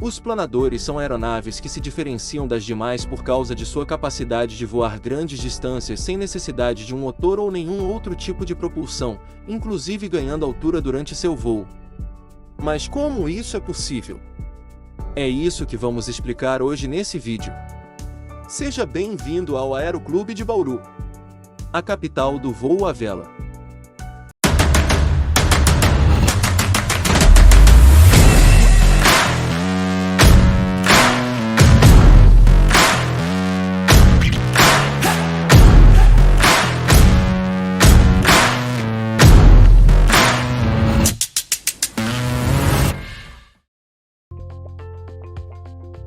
Os planadores são aeronaves que se diferenciam das demais por causa de sua capacidade de voar grandes distâncias sem necessidade de um motor ou nenhum outro tipo de propulsão, inclusive ganhando altura durante seu voo. Mas como isso é possível? É isso que vamos explicar hoje nesse vídeo. Seja bem-vindo ao Aeroclube de Bauru, a capital do voo à vela.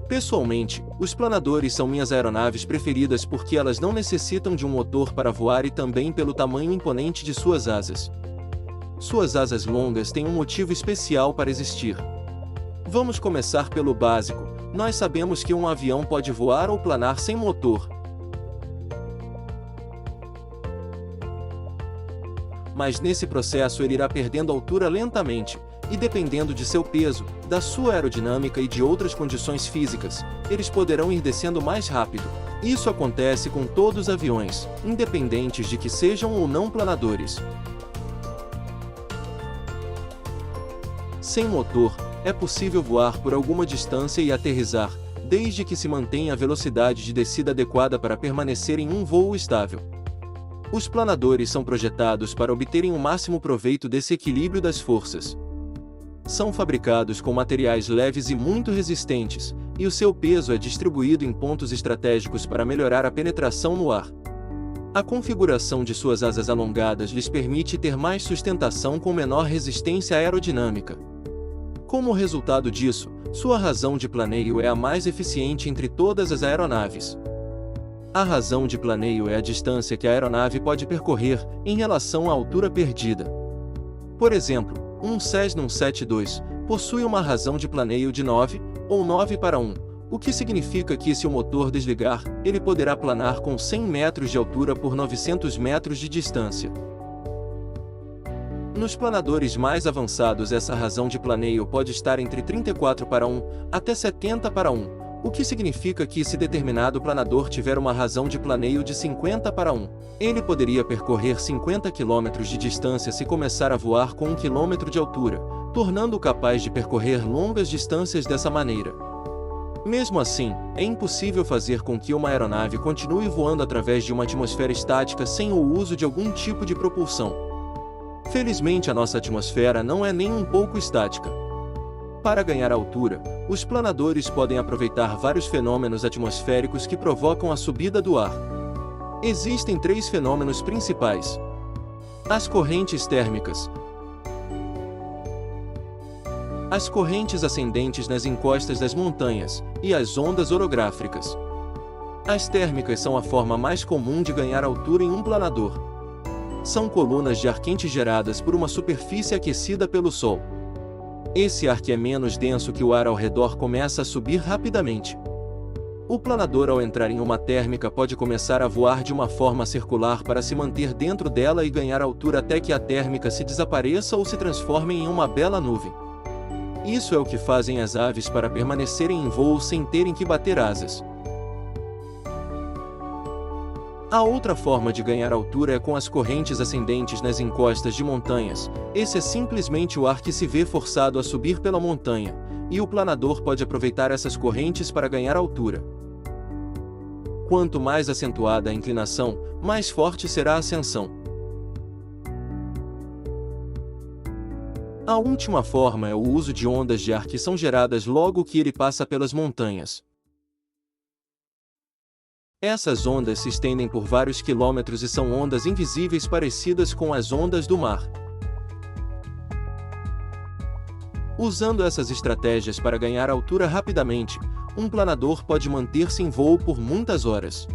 Pessoalmente, os planadores são minhas aeronaves preferidas porque elas não necessitam de um motor para voar e também pelo tamanho imponente de suas asas. Suas asas longas têm um motivo especial para existir. Vamos começar pelo básico. Nós sabemos que um avião pode voar ou planar sem motor. Mas nesse processo ele irá perdendo altura lentamente, e dependendo de seu peso, da sua aerodinâmica e de outras condições físicas, eles poderão ir descendo mais rápido. Isso acontece com todos os aviões, independentes de que sejam ou não planadores. Sem motor, é possível voar por alguma distância e aterrissar, desde que se mantenha a velocidade de descida adequada para permanecer em um voo estável. Os planadores são projetados para obterem o máximo proveito desse equilíbrio das forças. São fabricados com materiais leves e muito resistentes, e o seu peso é distribuído em pontos estratégicos para melhorar a penetração no ar. A configuração de suas asas alongadas lhes permite ter mais sustentação com menor resistência aerodinâmica. Como resultado disso, sua razão de planeio é a mais eficiente entre todas as aeronaves. A razão de planeio é a distância que a aeronave pode percorrer em relação à altura perdida. Por exemplo, um Cessna 172 possui uma razão de planeio de 9, ou 9:1, o que significa que se o motor desligar, ele poderá planar com 100 metros de altura por 900 metros de distância. Nos planadores mais avançados essa razão de planeio pode estar entre 34:1 até 70:1, o que significa que se determinado planador tiver uma razão de planeio de 50:1, ele poderia percorrer 50 km de distância se começar a voar com 1 km de altura, tornando-o capaz de percorrer longas distâncias dessa maneira. Mesmo assim, é impossível fazer com que uma aeronave continue voando através de uma atmosfera estática sem o uso de algum tipo de propulsão. Felizmente a nossa atmosfera não é nem um pouco estática. Para ganhar altura, os planadores podem aproveitar vários fenômenos atmosféricos que provocam a subida do ar. Existem 3 fenômenos principais: as correntes térmicas, as correntes ascendentes nas encostas das montanhas, e as ondas orográficas. As térmicas são a forma mais comum de ganhar altura em um planador. São colunas de ar quente geradas por uma superfície aquecida pelo Sol. Esse ar que é menos denso que o ar ao redor começa a subir rapidamente. O planador ao entrar em uma térmica pode começar a voar de uma forma circular para se manter dentro dela e ganhar altura até que a térmica se desapareça ou se transforme em uma bela nuvem. Isso é o que fazem as aves para permanecerem em voo sem terem que bater asas. A outra forma de ganhar altura é com as correntes ascendentes nas encostas de montanhas. Esse é simplesmente o ar que se vê forçado a subir pela montanha, e o planador pode aproveitar essas correntes para ganhar altura. Quanto mais acentuada a inclinação, mais forte será a ascensão. A última forma é o uso de ondas de ar que são geradas logo que ele passa pelas montanhas. Essas ondas se estendem por vários quilômetros e são ondas invisíveis parecidas com as ondas do mar. Usando essas estratégias para ganhar altura rapidamente, um planador pode manter-se em voo por muitas horas.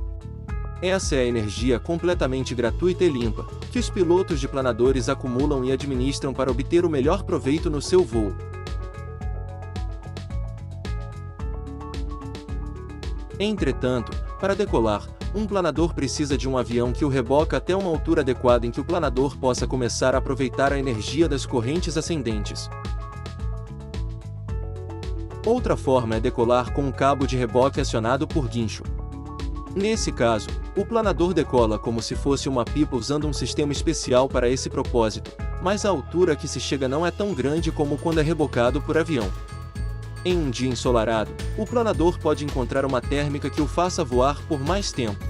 Essa é a energia completamente gratuita e limpa, que os pilotos de planadores acumulam e administram para obter o melhor proveito no seu voo. Entretanto, para decolar, um planador precisa de um avião que o reboca até uma altura adequada em que o planador possa começar a aproveitar a energia das correntes ascendentes. Outra forma é decolar com um cabo de reboque acionado por guincho. Nesse caso, o planador decola como se fosse uma pipa usando um sistema especial para esse propósito, mas a altura que se chega não é tão grande como quando é rebocado por avião. Em um dia ensolarado, o planador pode encontrar uma térmica que o faça voar por mais tempo.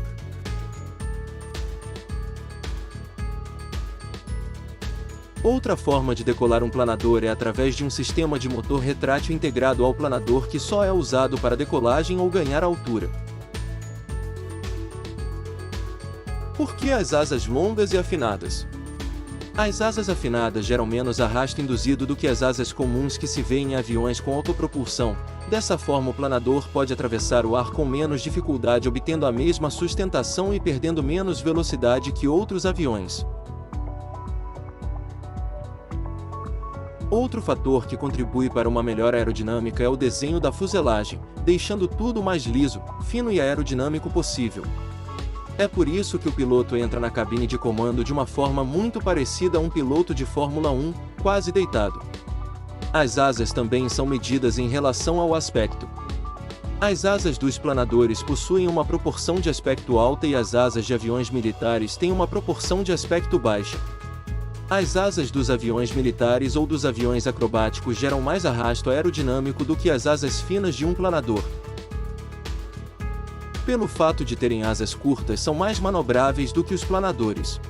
Outra forma de decolar um planador é através de um sistema de motor retrátil integrado ao planador que só é usado para decolagem ou ganhar altura. Por que as asas longas e afinadas? As asas afinadas geram menos arrasto induzido do que as asas comuns que se vê em aviões com autopropulsão. Dessa forma, o planador pode atravessar o ar com menos dificuldade, obtendo a mesma sustentação e perdendo menos velocidade que outros aviões. Outro fator que contribui para uma melhor aerodinâmica é o desenho da fuselagem, deixando tudo o mais liso, fino e aerodinâmico possível. É por isso que o piloto entra na cabine de comando de uma forma muito parecida a um piloto de Fórmula 1, quase deitado. As asas também são medidas em relação ao aspecto. As asas dos planadores possuem uma proporção de aspecto alta e as asas de aviões militares têm uma proporção de aspecto baixa. As asas dos aviões militares ou dos aviões acrobáticos geram mais arrasto aerodinâmico do que as asas finas de um planador. Pelo fato de terem asas curtas, são mais manobráveis do que os planadores.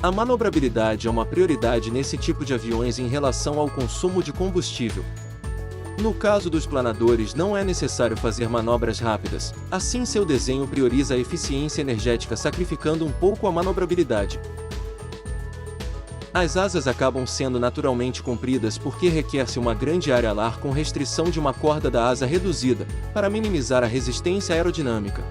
A manobrabilidade é uma prioridade nesse tipo de aviões em relação ao consumo de combustível. No caso dos planadores, não é necessário fazer manobras rápidas, assim seu desenho prioriza a eficiência energética, sacrificando um pouco a manobrabilidade. As asas acabam sendo naturalmente compridas porque requer-se uma grande área alar com restrição de uma corda da asa reduzida, para minimizar a resistência aerodinâmica.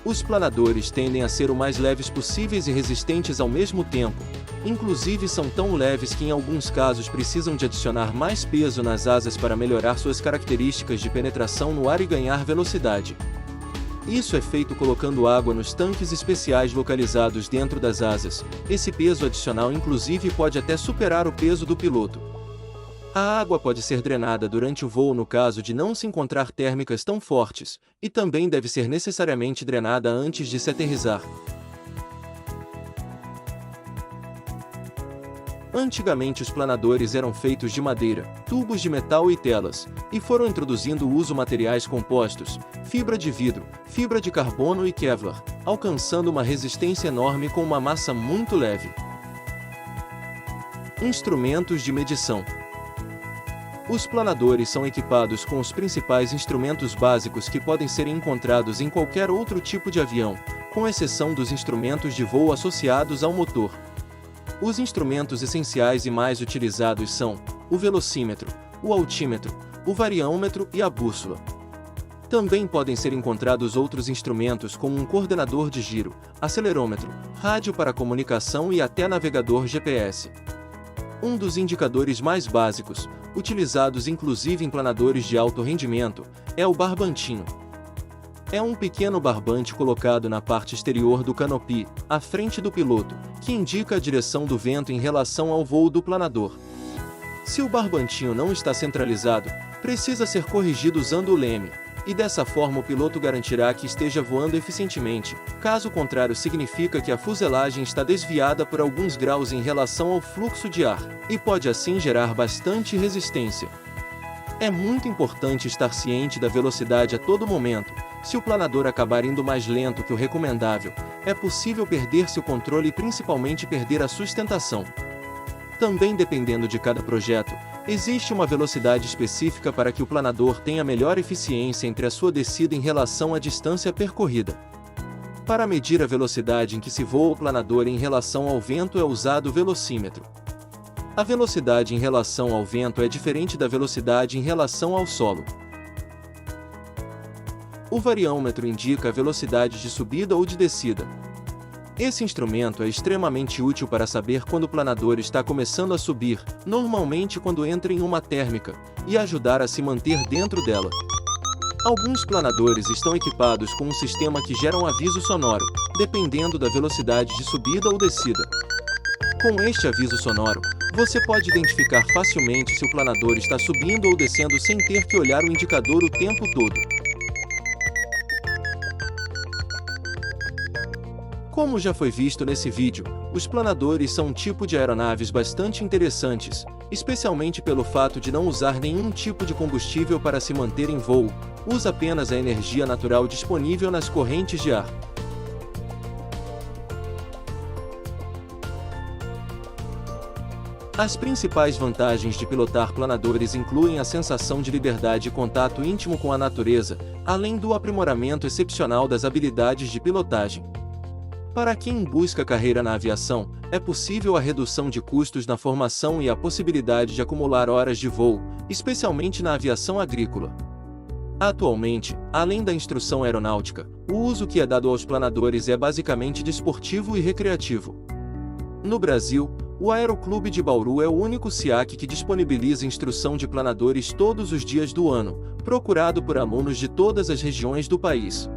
Os planadores tendem a ser o mais leves possíveis e resistentes ao mesmo tempo, inclusive são tão leves que em alguns casos precisam de adicionar mais peso nas asas para melhorar suas características de penetração no ar e ganhar velocidade. Isso é feito colocando água nos tanques especiais localizados dentro das asas. Esse peso adicional inclusive pode até superar o peso do piloto. A água pode ser drenada durante o voo no caso de não se encontrar térmicas tão fortes, e também deve ser necessariamente drenada antes de se aterrissar. Antigamente os planadores eram feitos de madeira, tubos de metal e telas, e foram introduzindo o uso materiais compostos, fibra de vidro, fibra de carbono e Kevlar, alcançando uma resistência enorme com uma massa muito leve. Instrumentos de medição. Os planadores são equipados com os principais instrumentos básicos que podem ser encontrados em qualquer outro tipo de avião, com exceção dos instrumentos de voo associados ao motor. Os instrumentos essenciais e mais utilizados são o velocímetro, o altímetro, o variômetro e a bússola. Também podem ser encontrados outros instrumentos como um coordenador de giro, acelerômetro, rádio para comunicação e até navegador GPS. Um dos indicadores mais básicos, utilizados inclusive em planadores de alto rendimento, é o barbantinho. É um pequeno barbante colocado na parte exterior do canopy, à frente do piloto, que indica a direção do vento em relação ao voo do planador. Se o barbantinho não está centralizado, precisa ser corrigido usando o leme, e dessa forma o piloto garantirá que esteja voando eficientemente. Caso contrário, significa que a fuselagem está desviada por alguns graus em relação ao fluxo de ar, e pode assim gerar bastante resistência. É muito importante estar ciente da velocidade a todo momento. Se o planador acabar indo mais lento que o recomendável, é possível perder seu controle e principalmente perder a sustentação. Também, dependendo de cada projeto, existe uma velocidade específica para que o planador tenha melhor eficiência entre a sua descida em relação à distância percorrida. Para medir a velocidade em que se voa o planador em relação ao vento é usado o velocímetro. A velocidade em relação ao vento é diferente da velocidade em relação ao solo. O variômetro indica a velocidade de subida ou de descida. Esse instrumento é extremamente útil para saber quando o planador está começando a subir, normalmente quando entra em uma térmica, e ajudar a se manter dentro dela. Alguns planadores estão equipados com um sistema que gera um aviso sonoro, dependendo da velocidade de subida ou descida. Com este aviso sonoro, você pode identificar facilmente se o planador está subindo ou descendo sem ter que olhar o indicador o tempo todo. Como já foi visto nesse vídeo, os planadores são um tipo de aeronaves bastante interessantes, especialmente pelo fato de não usar nenhum tipo de combustível para se manter em voo, usa apenas a energia natural disponível nas correntes de ar. As principais vantagens de pilotar planadores incluem a sensação de liberdade e contato íntimo com a natureza, além do aprimoramento excepcional das habilidades de pilotagem. Para quem busca carreira na aviação, é possível a redução de custos na formação e a possibilidade de acumular horas de voo, especialmente na aviação agrícola. Atualmente, além da instrução aeronáutica, o uso que é dado aos planadores é basicamente desportivo e recreativo. No Brasil, o Aeroclube de Bauru é o único SEAC que disponibiliza instrução de planadores todos os dias do ano, procurado por alunos de todas as regiões do país.